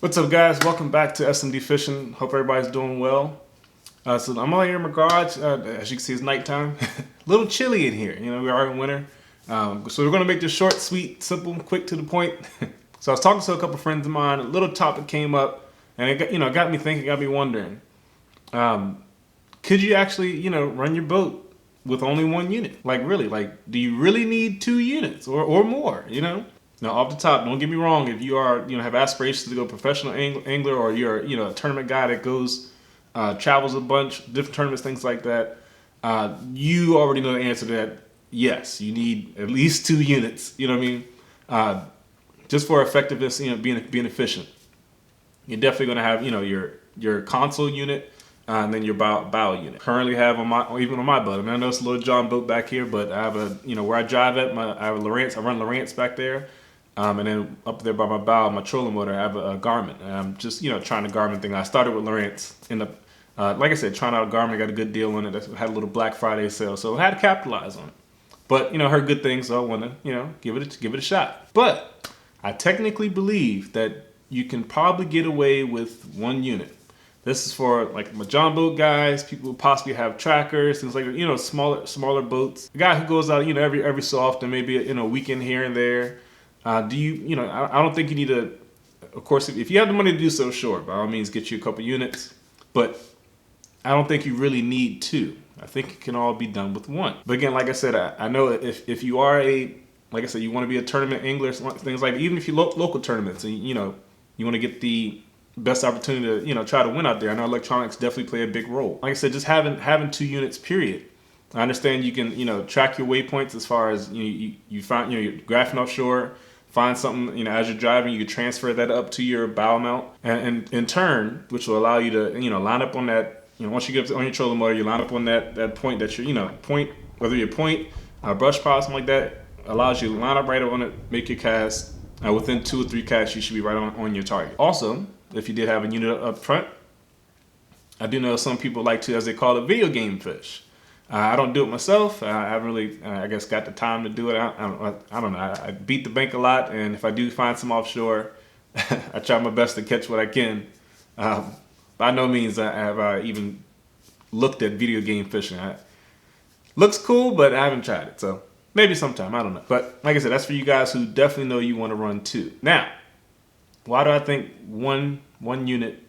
What's up, guys? Welcome back to SMD Fishing. Hope everybody's doing well. So I'm out here in my garage. As you can see, it's nighttime. A little chilly in here. You know, we are in winter. So we're going to make this short, sweet, simple, quick, to the point. So I was talking to a couple friends of mine. A little topic came up, and it got me thinking, got me wondering. Could you actually, run your boat with only one unit? Like, really? Like, do you really need 2 units or more, Now, off the top, don't get me wrong. If you are, have aspirations to go professional angler, or you're, a tournament guy that goes, travels a bunch, different tournaments, things like that, you already know the answer to that. Yes, you need at least 2 units. You know what I mean? Just for effectiveness, being efficient. You're definitely going to have, your console unit, and then your bow unit. Currently have on my boat. I mean, I know it's a little John boat back here, but I have a, where I drive at, I have a Lowrance. I run Lowrance back there. And then up there by my bow, my trolling motor, I have a Garmin. And I'm just, trying the Garmin thing. I started with Lowrance. Like I said, trying out a Garmin. Got a good deal on it. I had a little Black Friday sale, so I had to capitalize on it. But, heard good things, so I want to, give it a shot. But I technically believe that you can probably get away with 1 unit. This is for like my John boat guys, people who possibly have trackers, things like smaller boats. A guy who goes out, every so often, maybe a weekend here and there. I don't think you need to, of course, if you have the money to do so, sure, by all means, get you a couple units. But I don't think you really need 2. I think it can all be done with 1. But again, like I said, I know if you are like I said, you want to be a tournament angler, things like that, even if you local tournaments, and you want to get the best opportunity to, try to win out there. I know electronics definitely play a big role. Like I said, just having 2 units, period. I understand you can, track your waypoints as far as, you find, you're graphing offshore. Find something, as you're driving, you can transfer that up to your bow mount, and in turn, which will allow you to, line up on that, once you get on your trolling motor, you line up on that point that you're, point, whether you're point, brush pile, something like that, allows you to line up right on it, make your cast. Within 2 or 3 casts, you should be right on your target. Also, if you did have a unit up front, I do know some people like to, as they call it, video game fish. I don't do it myself. I haven't really, I guess, got the time to do it. I don't know. I beat the bank a lot, and if I do find some offshore, I try my best to catch what I can. By no means have I even looked at video game fishing. Looks cool, but I haven't tried it. So maybe sometime. I don't know. But like I said, that's for you guys who definitely know you want to run 2. Now, why do I think one unit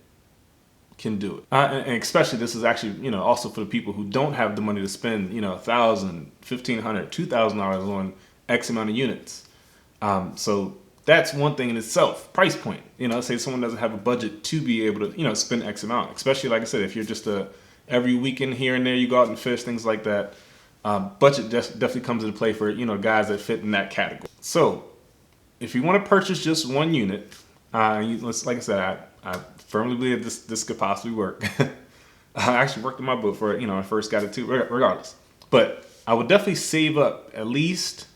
can do it? And especially, this is actually, also for the people who don't have the money to spend, $1,000, $1,500, $2,000 on X amount of units. So that's one thing in itself. Price point. Say someone doesn't have a budget to be able to, spend X amount. Especially, like I said, if you're just every weekend here and there, you go out and fish, things like that. Budget definitely comes into play for, guys that fit in that category. So if you want to purchase just 1 unit, like I said, I firmly believe this could possibly work. I actually worked on my boat for, I first got it too, regardless. But I would definitely save up at least,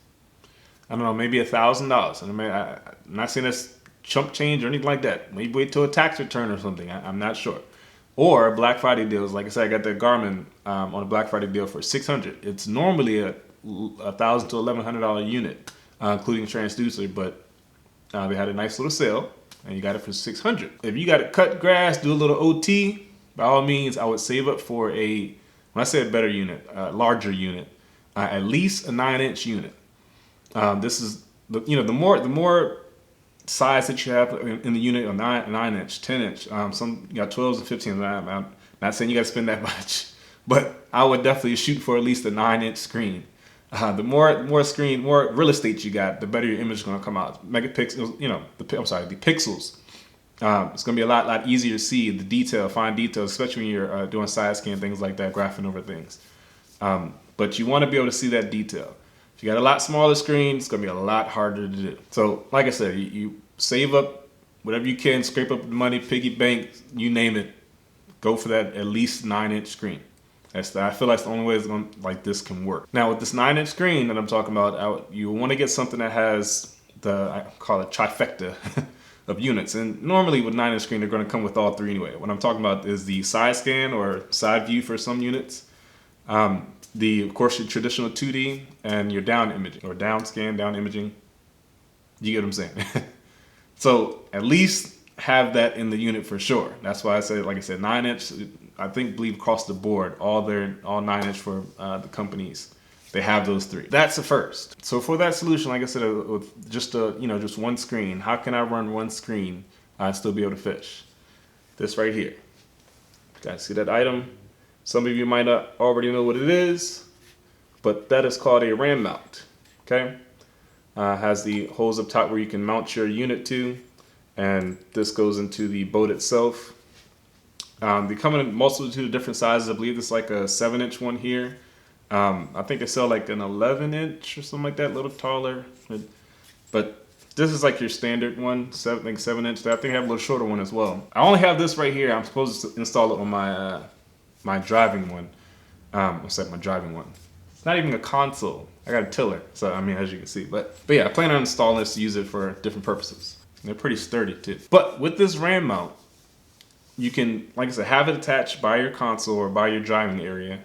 I don't know, maybe $1,000. And I'm not saying that's chump change or anything like that. Maybe wait till a tax return or something. I'm not sure. Or Black Friday deals. Like I said, I got the Garmin on a Black Friday deal for $600. It's normally a $1,000 to $1,100 unit, including transducer, but they had a nice little sale. And you got it for $600. If you got to cut grass, do a little OT, by all means, I would save up for when I say a better unit, a larger unit, at least a 9-inch unit. This is the more size that you have in the unit, a 9-inch, 10-inch. Some you got 12s and 15s. I'm not saying you got to spend that much, but I would definitely shoot for at least a 9-inch screen. The more real estate you got, the better your image is going to come out. Megapixels, the pixels. It's going to be a lot easier to see the detail, fine details, especially when you're doing side scan, things like that, graphing over things. But you want to be able to see that detail. If you got a lot smaller screen, it's going to be a lot harder to do. So, like I said, you save up whatever you can, scrape up the money, piggy bank, you name it. Go for that at least 9-inch screen. I feel like the only way this can work. Now with this 9-inch screen that I'm talking about, you want to get something that has I call it trifecta of units. And normally with 9-inch screen, they're going to come with all 3 anyway. What I'm talking about is the side scan or side view for some units. Of course, your traditional 2D and your down imaging or down scan, down imaging. You get what I'm saying? So at least have that in the unit for sure. That's why I said, like I said, 9-inch. I believe across the board, all 9-inch for the companies, they have those three. That's the first. So for that solution, like I said, with just one screen, how can I run one screen and still be able to fish? This right here. Guys, see that item? Some of you might not already know what it is, but that is called a ram mount. Okay, has the holes up top where you can mount your unit to, and this goes into the boat itself. They come in a multitude of different sizes. I believe it's like a 7-inch one here. I think they sell like an 11-inch or something like that, a little taller. But this is like your standard one, 7-inch. I think I have a little shorter one as well. I only have this right here. I'm supposed to install it on my my driving one. What's that? My driving one. It's not even a console. I got a tiller, so I mean, as you can see. But yeah, I plan on installing this to use it for different purposes. They're pretty sturdy too. But with this ram mount, you can, like I said, have it attached by your console or by your driving area,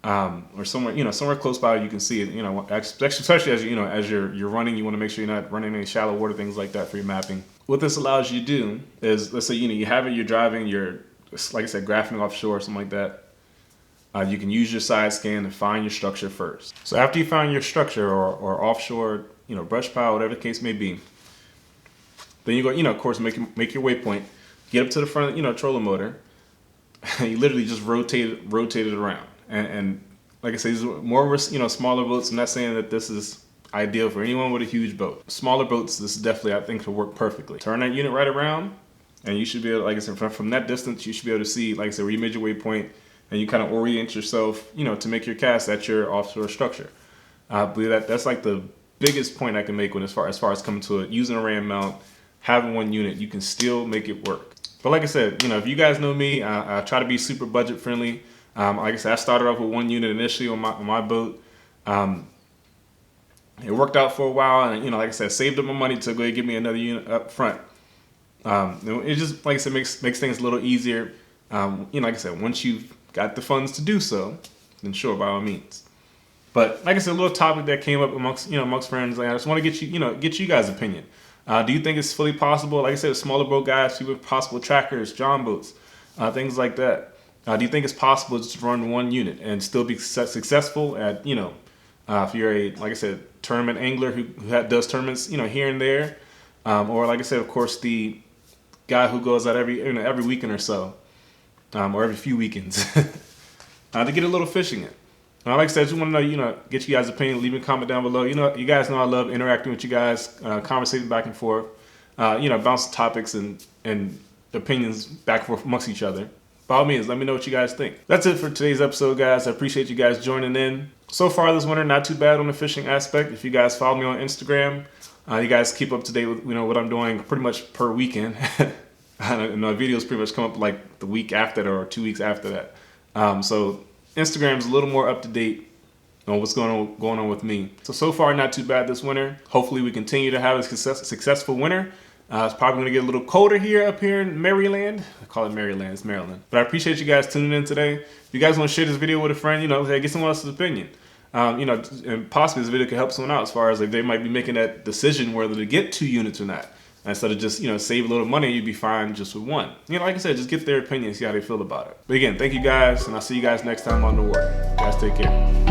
or somewhere, somewhere close by you can see it. Especially as as you're running, you want to make sure you're not running any shallow water, things like that for your mapping. What this allows you to do is, let's say you have it, you're driving, you're, like I said, graphing offshore or something like that. You can use your side scan to find your structure first. So after you find your structure or offshore, brush pile, whatever the case may be, then you go, of course, make your waypoint. Get up to the front, trolling motor. And you literally just rotate it around. And like I say, these are more, smaller boats. I'm not saying that this is ideal for anyone with a huge boat. Smaller boats, this is definitely, I think, will work perfectly. Turn that unit right around, and you should be able, like I said, from that distance, you should be able to see, like I said, where you made your waypoint, and you kind of orient yourself, to make your cast at your offshore structure. I believe that's like the biggest point I can make as far as coming to it. Using a ram mount, having one unit, you can still make it work. But like I said, if you guys know me, I try to be super budget friendly. Like I said, I started off with one unit initially on my boat. It worked out for a while, and like I said, saved up my money to go ahead and give me another unit up front. It just, like I said, makes things a little easier. Like I said, once you've got the funds to do so, then sure, by all means. But like I said, a little topic that came up amongst friends. Like, I just want to get you guys' opinion. Do you think it's fully possible? Like I said, smaller boat guys, people with possible trackers, John boats, things like that. Do you think it's possible just to run one unit and still be successful at, if you're a, like I said, tournament angler who does tournaments, here and there, or like I said, of course, the guy who goes out every weekend or so, or every few weekends, to get a little fishing in. Like I said, I just want to know, get you guys' opinion. Leave a comment down below. You guys know I love interacting with you guys, conversating back and forth, bouncing topics and opinions back and forth amongst each other. By all means, let me know what you guys think. That's it for today's episode, guys. I appreciate you guys joining in. So far this winter, not too bad on the fishing aspect. If you guys follow me on Instagram, you guys keep up to date with what I'm doing pretty much per weekend. And my videos pretty much come up like the week after that or 2 weeks after that. So Instagram's a little more up to date on what's going on with me. So far not too bad this winter. Hopefully we continue to have a successful winter. It's probably going to get a little colder up here in Maryland. I call it Maryland, it's Maryland. But I appreciate you guys tuning in today. If you guys want to share this video with a friend, get someone else's opinion. And possibly this video could help someone out as far as like they might be making that decision whether to get 2 units or not. Instead of just, save a little money, you'd be fine just with one. Like I said, just get their opinion, see how they feel about it. But again, thank you guys, and I'll see you guys next time on The Water. Guys, take care.